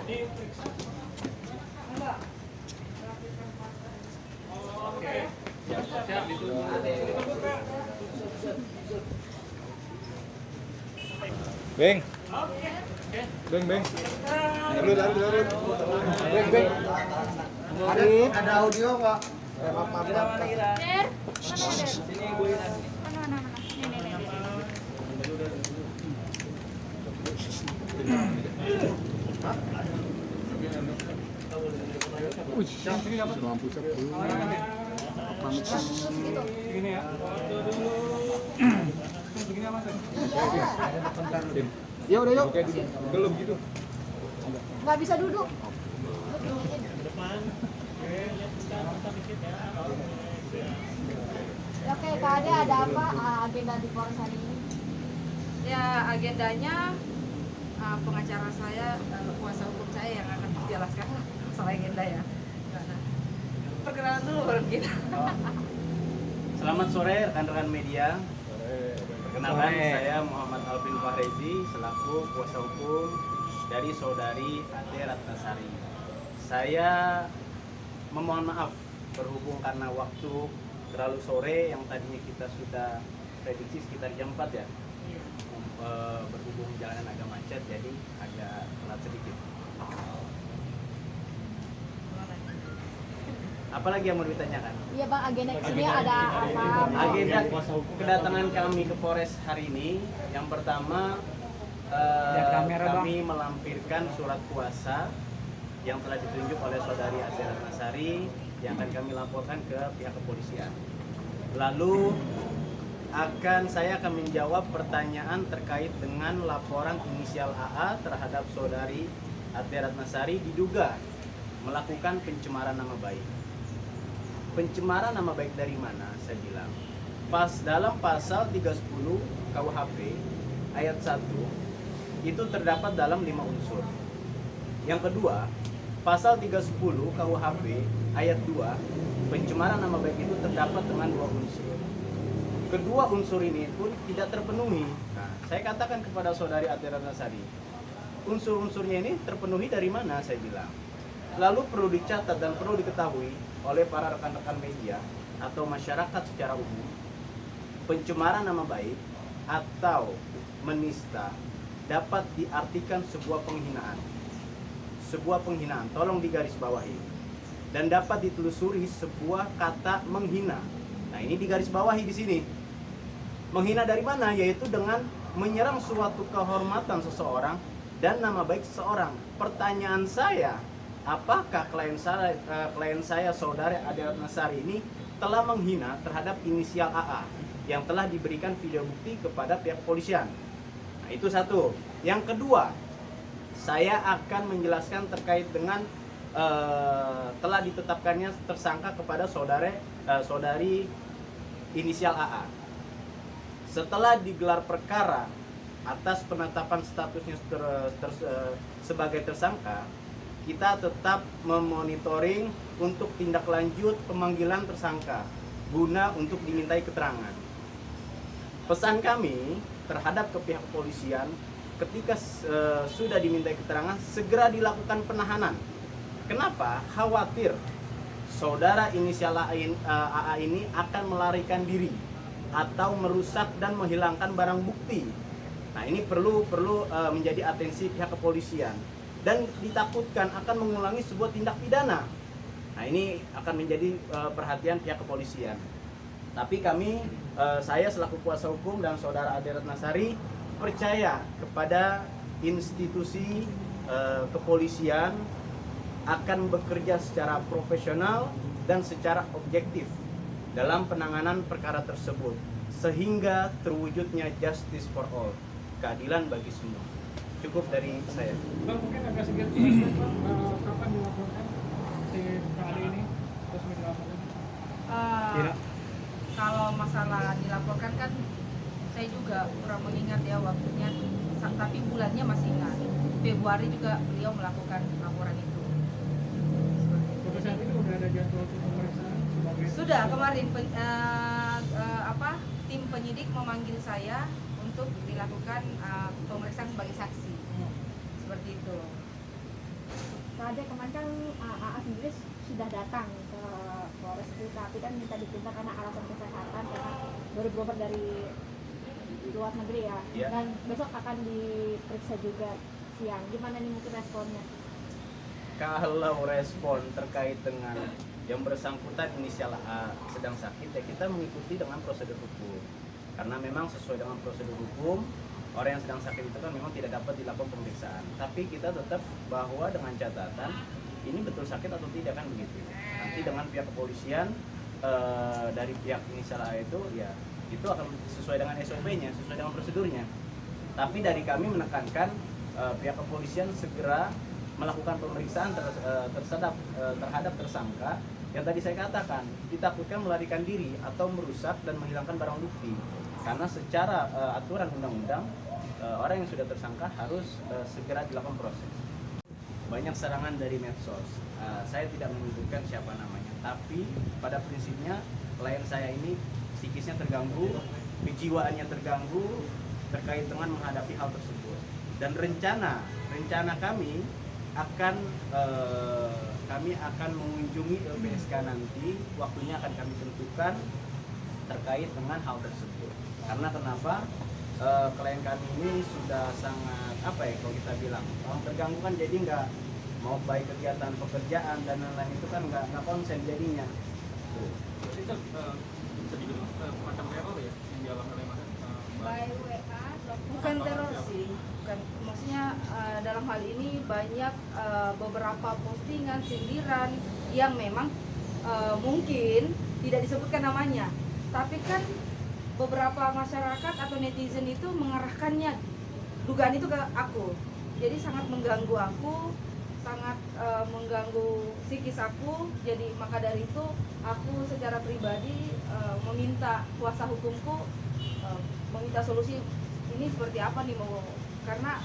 Oke. Siap itu. Beng. Beng, beng. Darut. Beng, beng. Ada audio nggak? Maaf. Der, mana Der? Sini gue mana? Nih. Lampu Gini ya. Begini apa tuh? Ya udah yuk. belum gitu. Nggak bisa duduk. Oke, Kak Ade, ada apa agenda di Polres hari ini? Ya, agendanya pengacara saya, kuasa hukum saya yang akan menjelaskan masalah agenda ya. Gimana? Perkenalan dulu baru kita. Selamat sore rekan-rekan media. Perkenalkan saya Muhammad Alvin Fahrezi selaku kuasa hukum dari saudari Ade Ratnasari. Saya memohon maaf berhubung karena waktu terlalu sore yang tadinya kita sudah prediksi sekitar jam 4 ya. Berhubung jalanan agak macet jadi agak telat sedikit. Apalagi yang mau ditanyakan? Iya Bang, agenda kesini ada apa? Agenda kedatangan kami ke Polres hari ini yang pertama kami melampirkan surat kuasa yang telah ditunjuk oleh saudari Ade Ratnasari yang akan kami laporkan ke pihak kepolisian. Lalu saya akan menjawab pertanyaan terkait dengan laporan inisial AA terhadap saudari Ade Ratnasari diduga melakukan pencemaran nama baik. Pencemaran nama baik dari mana? Saya bilang dalam pasal 310 KUHP ayat 1 itu terdapat dalam 5 unsur. Yang kedua, pasal 310 KUHP ayat 2 pencemaran nama baik itu terdapat dengan 2 unsur. Kedua unsur ini pun tidak terpenuhi. Nah, saya katakan kepada saudari Ade Ratnasari, unsur-unsurnya ini terpenuhi dari mana? Saya bilang. Lalu perlu dicatat dan perlu diketahui oleh para rekan-rekan media atau masyarakat secara umum, pencemaran nama baik atau menista dapat diartikan sebuah penghinaan. Sebuah penghinaan, tolong digarisbawahi. Dan dapat ditelusuri sebuah kata menghina. Nah, ini digarisbawahi di sini. Menghina dari mana? Yaitu dengan menyerang suatu kehormatan seseorang dan nama baik seseorang. Pertanyaan saya, apakah klien saya saudari Ade Ratnasari ini telah menghina terhadap inisial AA yang telah diberikan video bukti kepada pihak kepolisian? Nah, itu satu. Yang kedua, saya akan menjelaskan terkait dengan telah ditetapkannya tersangka kepada saudari inisial AA. Setelah digelar perkara atas penetapan statusnya sebagai tersangka, kita tetap memonitoring untuk tindak lanjut pemanggilan tersangka guna untuk dimintai keterangan. Pesan kami terhadap ke pihak kepolisian, ketika sudah dimintai keterangan, segera dilakukan penahanan. Kenapa? Khawatir saudara inisial AA ini akan melarikan diri atau merusak dan menghilangkan barang bukti. Nah, ini perlu menjadi atensi pihak kepolisian dan ditakutkan akan mengulangi sebuah tindak pidana. Nah, ini akan menjadi perhatian pihak kepolisian. Tapi saya selaku kuasa hukum dan saudara Ade Ratnasari percaya kepada institusi kepolisian akan bekerja secara profesional dan secara objektif dalam penanganan perkara tersebut sehingga terwujudnya justice for all, keadilan bagi semua. Cukup dari saya. Bang, mungkin agak sedikit kapan dilaporkan si kali ini terus dilaporkan? Kalau masalah dilaporkan kan saya juga kurang mengingat ya waktunya, tapi bulannya masih ingat. Februari juga beliau melakukan laporan itu. Untuk saat ini udah ada jadwal pemeriksaan sebagai Sudah kemarin tim penyidik memanggil saya untuk dilakukan pemeriksaan sebagai saksi. Seperti itu. Rade kemarin kan AA sendiri sudah datang ke Polres itu, tapi kan minta ditunda karena alasan kesehatan karena baru berobat dari luar negeri ya. Iya. Dan besok akan diperiksa juga siang. Gimana nih mungkin responnya? Kalau respon terkait dengan yang bersangkutan inisial A sedang sakit, ya kita mengikuti dengan prosedur hukum. Karena memang sesuai dengan prosedur hukum, orang yang sedang sakit itu kan memang tidak dapat dilakukan pemeriksaan. Tapi kita tetap bahwa dengan catatan ini betul sakit atau tidak kan begitu. Nanti dengan pihak kepolisian dari pihak inisial A itu ya itu akan sesuai dengan SOP-nya, sesuai dengan prosedurnya. Tapi dari kami menekankan pihak kepolisian segera melakukan pemeriksaan terhadap tersangka yang tadi saya katakan ditakutkan melarikan diri atau merusak dan menghilangkan barang bukti. Karena secara aturan undang-undang orang yang sudah tersangka harus segera dilakukan proses. Banyak serangan dari medsos. Saya tidak menyebutkan siapa namanya, tapi pada prinsipnya klien saya ini psikisnya terganggu, kejiwaannya terganggu terkait dengan menghadapi hal tersebut. Dan rencana kami akan mengunjungi LPSK nanti, waktunya akan kami tentukan terkait dengan hal tersebut. Karena kenapa? Klien kami ini sudah sangat kalau kita bilang orang terganggu kan, jadi nggak mau baik kegiatan pekerjaan dan lain-lain itu kan nggak konsen jadinya. Jadi kan sedikit macam teror ya yang dialami oleh Mas. By WA, bukan teror sih, bukan. Maksudnya dalam hal ini banyak beberapa postingan sindiran yang memang mungkin tidak disebutkan namanya, tapi kan beberapa masyarakat atau netizen itu mengarahkannya, dugaan itu ke aku, jadi sangat mengganggu aku, sangat mengganggu psikis aku. Jadi maka dari itu aku secara pribadi meminta kuasa hukumku, meminta solusi ini seperti apa nih, mau karena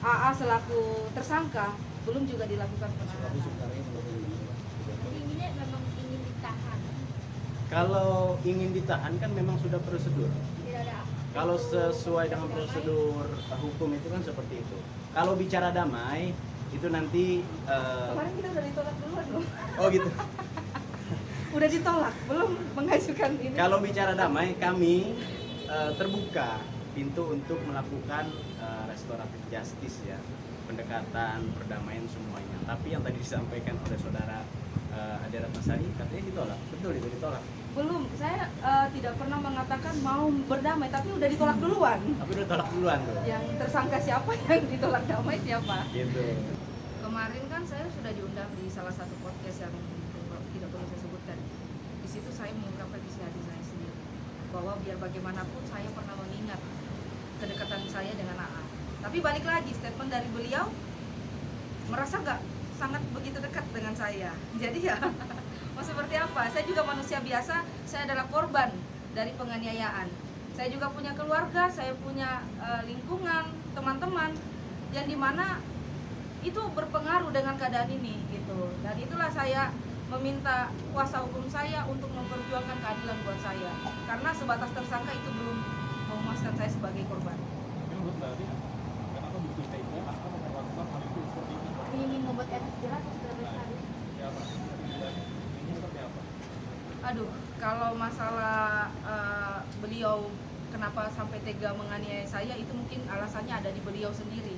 AA selaku tersangka belum juga dilakukan penahanan. Jadi ini memang ingin ditahan. Kalau ingin ditahan kan memang sudah prosedur. Tidak ada. Kalau sesuai dengan prosedur hukum itu kan seperti itu. Kalau bicara damai itu nanti Kemarin kita udah ditolak duluan loh. oh gitu. Udah ditolak, belum mengajukan ini. Kalau bicara damai kami terbuka pintu untuk melakukan restoratif justice ya, pendekatan, perdamaian semuanya. Tapi yang tadi disampaikan oleh saudara Ade Ratnasari katanya ditolak, betul itu ditolak. Belum, saya tidak pernah mengatakan mau berdamai, tapi udah ditolak duluan. Tapi udah tolak duluan tuh. Yang tersangka siapa, yang ditolak damai siapa? Gitu. Kemarin kan saya sudah diundang di salah satu podcast yang tidak perlu saya sebutkan. Di situ saya mengungkapkan isi hati saya sendiri, bahwa biar bagaimanapun saya pernah mengingat kedekatan saya dengan AA. Tapi balik lagi, statement dari beliau merasa nggak sangat begitu dekat dengan saya. Jadi ya mau seperti apa? Saya juga manusia biasa, saya adalah korban dari penganiayaan. Saya juga punya keluarga, saya punya lingkungan, teman-teman yang dimana itu berpengaruh dengan keadaan ini gitu. Dan itulah saya meminta kuasa hukum saya untuk memperjuangkan keadilan buat saya. Karena sebatas tersangka itu belum memuaskan saya sebagai korban. Tapi menurut Mbak Ade, kenapa begitu tega akan memperlakukan hal itu seperti itu? Ingin membuat efek jerah atau sudah tadi? Ya apa? Ini seperti apa? Aduh, kalau masalah beliau kenapa sampai tega menganiaya saya, itu mungkin alasannya ada di beliau sendiri.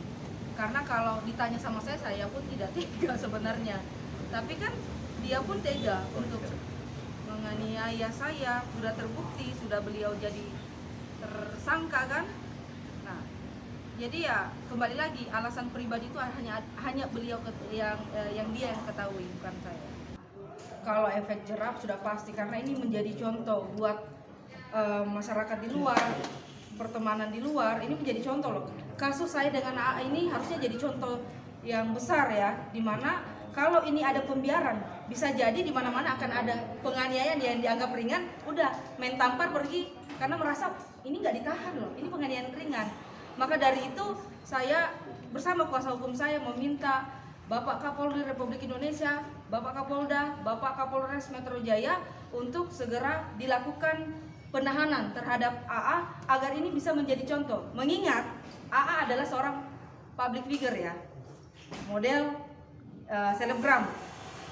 Karena kalau ditanya sama saya pun tidak tega sebenarnya. Tapi kan dia pun tega untuk menganiaya saya, sudah terbukti, sudah beliau jadi tersangka kan. Nah, jadi ya kembali lagi alasan pribadi itu hanya beliau yang dia yang ketahui, bukan saya. Kalau efek jerah sudah pasti, karena ini menjadi contoh buat masyarakat di luar, pertemanan di luar, ini menjadi contoh loh. Kasus saya dengan AA ini harusnya jadi contoh yang besar ya, dimana kalau ini ada pembiaran, bisa jadi di mana-mana akan ada penganiayaan yang dianggap ringan, udah main tampar pergi karena merasa ini nggak ditahan loh, ini penganiayaan ringan. Maka dari itu saya bersama kuasa hukum saya meminta Bapak Kapolri Republik Indonesia, Bapak Kapolda, Bapak Kapolres Metro Jaya untuk segera dilakukan penahanan terhadap AA agar ini bisa menjadi contoh. Mengingat AA adalah seorang public figure ya, model selebgram,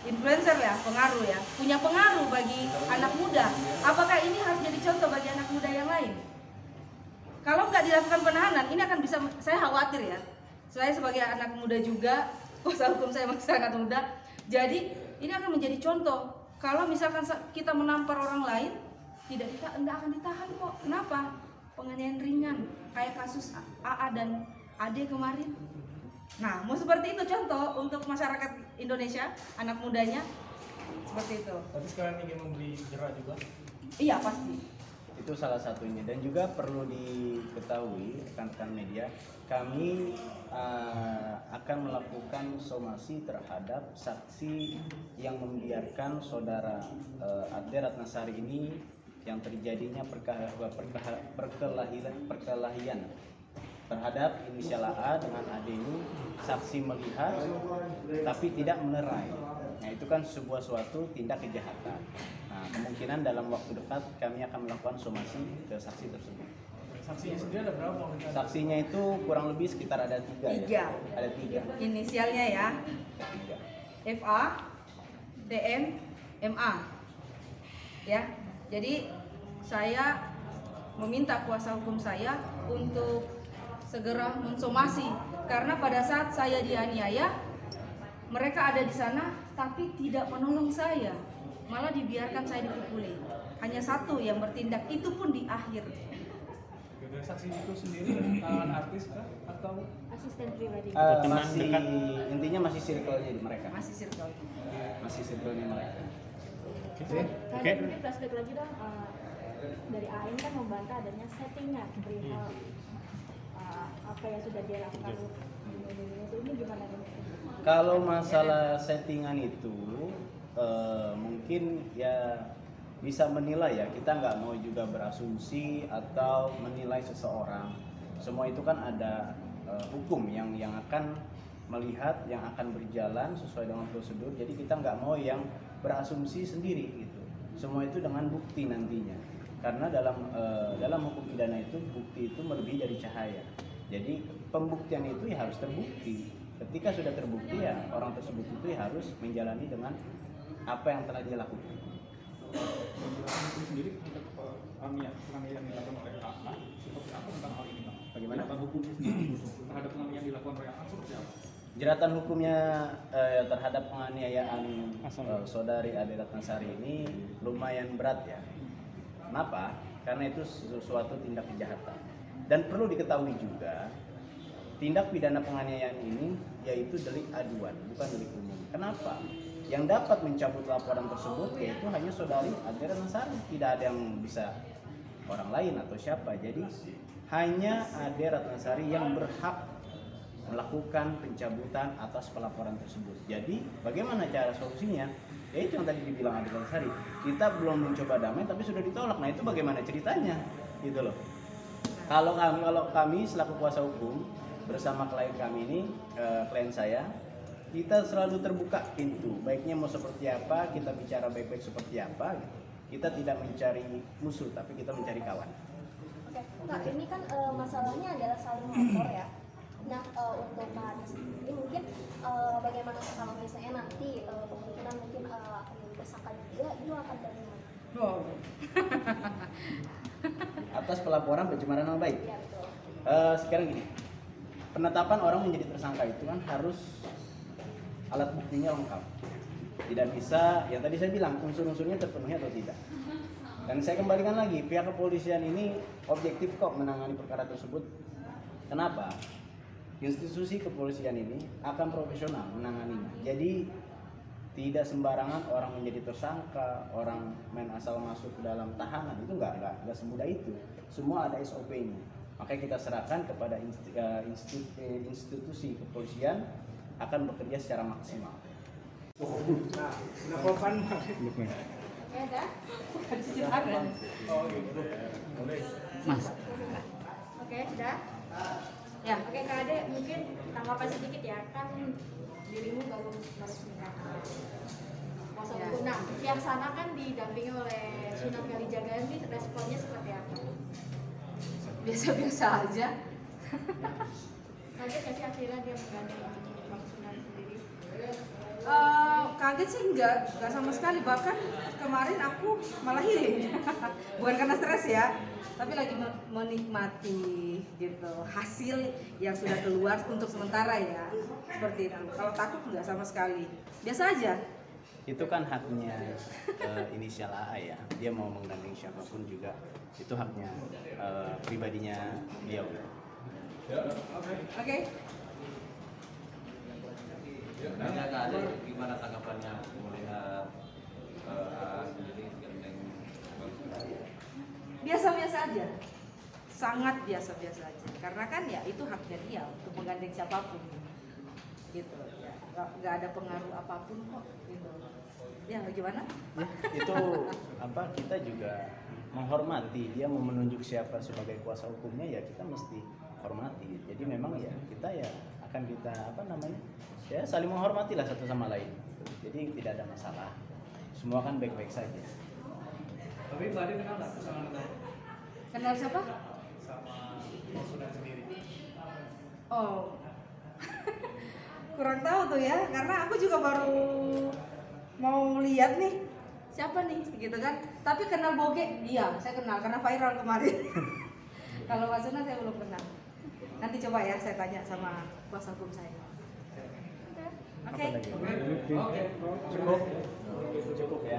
influencer ya, pengaruh ya, punya pengaruh bagi anak muda. Apakah ini harus jadi contoh bagi anak muda yang lain? Kalau nggak dilakukan penahanan, ini akan bisa, saya khawatir ya. Saya sebagai anak muda juga, kuasa hukum saya masih sangat muda, jadi ini akan menjadi contoh. Kalau misalkan kita menampar orang lain, tidak akan ditahan kok. Kenapa? Penganiayaan ringan, kayak kasus AA dan AD kemarin. Nah, mau seperti itu contoh untuk masyarakat Indonesia, anak mudanya, seperti itu. Tapi sekarang ingin membeli jerat juga. Iya pasti. Itu salah satunya. Dan juga perlu diketahui rekan-rekan media, kami akan melakukan somasi terhadap saksi yang membiarkan saudara Ade Ratnasari ini yang terjadinya perkelahian terhadap inisial AA dengan Ade ini. Saksi melihat tapi tidak menerai. Nah, itu kan sebuah suatu tindak kejahatan. Nah, kemungkinan dalam waktu dekat kami akan melakukan somasi ke saksi tersebut. Saksinya sendiri ada berapa? Saksinya itu kurang lebih sekitar ada 3 ya? Ada 3. Inisialnya ya, 3. FA, TM, MA. Ya, jadi saya meminta kuasa hukum saya untuk segera mensomasi, karena pada saat saya dianiaya, mereka ada di sana tapi tidak menolong saya, malah dibiarkan saya dipukuli. Hanya satu yang bertindak, itu pun di akhir. Saksi itu sendiri kalangan artis kah atau Asisten pribadi. Masih intinya masih circle-nya di mereka. Masih circle. Masih circle-nya mereka. Oke. Mungkin flashback lagi dong. Dari AN kan membantah adanya settingan perihal apa yang sudah dia lakukan ini gimana nih? Kalau masalah settingan itu mungkin ya bisa menilai ya, kita nggak mau juga berasumsi atau menilai seseorang. Semua itu kan ada hukum yang akan melihat, yang akan berjalan sesuai dengan prosedur. Jadi kita nggak mau yang berasumsi sendiri gitu. Semua itu dengan bukti nantinya. Karena dalam hukum pidana itu bukti itu melebihi dari cahaya. Jadi pembuktian itu ya harus terbukti. Ketika sudah terbukti ya orang tersebut itu ya harus menjalani dengan apa yang telah dia lakukan. itu sendiri untuk penganiayaan yang dilakukan oleh AA seperti apa tentang hal ini, Bang? Bagaimana? Jeratan hukum sendiri terhadap penganiayaan yang dilakukan oleh AA seperti apa? Jeratan hukumnya terhadap penganiayaan saudari Ade Ratnasari ini lumayan berat ya. Kenapa? Karena itu sesuatu tindak kejahatan. Dan perlu diketahui juga, tindak pidana penganiayaan ini yaitu delik aduan, bukan delik umum. Kenapa? Yang dapat mencabut laporan tersebut yaitu hanya saudari Ade Ratnasari, tidak ada yang bisa orang lain atau siapa. Jadi hanya Ade Ratnasari yang berhak melakukan pencabutan atas pelaporan tersebut. Jadi bagaimana cara solusinya? Ya itu yang tadi dibilang Ade Ratnasari, kita belum mencoba damai tapi sudah ditolak. Nah itu bagaimana ceritanya? Gitu loh. Kalau kami selaku kuasa hukum bersama klien kami ini, klien saya, kita selalu terbuka pintu. Baiknya mau seperti apa, kita bicara baik-baik seperti apa. Gitu. Kita tidak mencari musuh, tapi kita mencari kawan. Oke, Kak, ini kan masalahnya adalah saling lapor ya. Nah, untuk Pak Anies sendiri mungkin bagaimana kalau misalnya nanti kemungkinan mungkin tersangkanya dia itu akan dari mana? Wow. Atas pelaporan pencemaran nama baik. Iya betul. Sekarang gini, penetapan orang menjadi tersangka itu kan harus alat buktinya lengkap. Tidak bisa, yang tadi saya bilang unsur-unsurnya terpenuhi atau tidak. Dan saya kembalikan lagi, pihak kepolisian ini objektif kok menangani perkara tersebut. Kenapa? Institusi kepolisian ini akan profesional menanganinya. Jadi tidak sembarangan orang menjadi tersangka, orang main asal masuk ke dalam tahanan, itu enggak semudah itu. Semua ada SOP-nya. Makanya kita serahkan kepada institusi kepolisian akan bekerja secara maksimal. Ya dah. Oke, sudah. Ya, oke Kak Ade, mungkin tanggapan sedikit ya, kan dirimu baru meresmikan kuasa hukum. Nah, yang sana kan didampingi oleh Sunan Kalijaga, ini responnya seperti apa? Biasa-biasa aja. Kaget nggak sih akhirnya dia menggandeng Bang Sunan sendiri? Kaget sih enggak sama sekali, bahkan kemarin aku malah healing. Bukan karena stres ya, tapi lagi menikmati gitu hasil yang sudah keluar untuk sementara ya, seperti itu. Kalau takut enggak sama sekali, biasa aja. Itu kan haknya inisial AA ya, dia mau menggandeng siapapun juga itu haknya pribadinya beliau. Oke. Nanya Kak Ade, gimana tanggapannya melihat sendiri gandeng Bang Sunan? Biasa-biasa aja, sangat biasa-biasa aja. Karena kan ya itu haknya dia untuk menggandeng siapapun, gitu. Ya, nggak ada pengaruh apapun kok, gitu. Ya gimana? Itu apa, kita juga menghormati dia mau menunjuk siapa sebagai kuasa hukumnya, ya kita mesti hormati. Jadi memang ya kita ya akan kita apa namanya ya saling menghormati lah satu sama lain. Jadi tidak ada masalah, semua kan baik-baik saja. Tapi Mbak Ade kenal nggak sama Kenal siapa? Bang Sunan sendiri? Oh, kurang tahu tuh ya, karena aku juga baru mau lihat nih siapa nih, gitu kan. Tapi kenal Boge, iya saya kenal karena viral kemarin. Kalau Pak Sunan saya belum kenal. Nanti coba ya saya tanya sama kuasa hukum saya. Oke. Apa lagi? Cukup ya.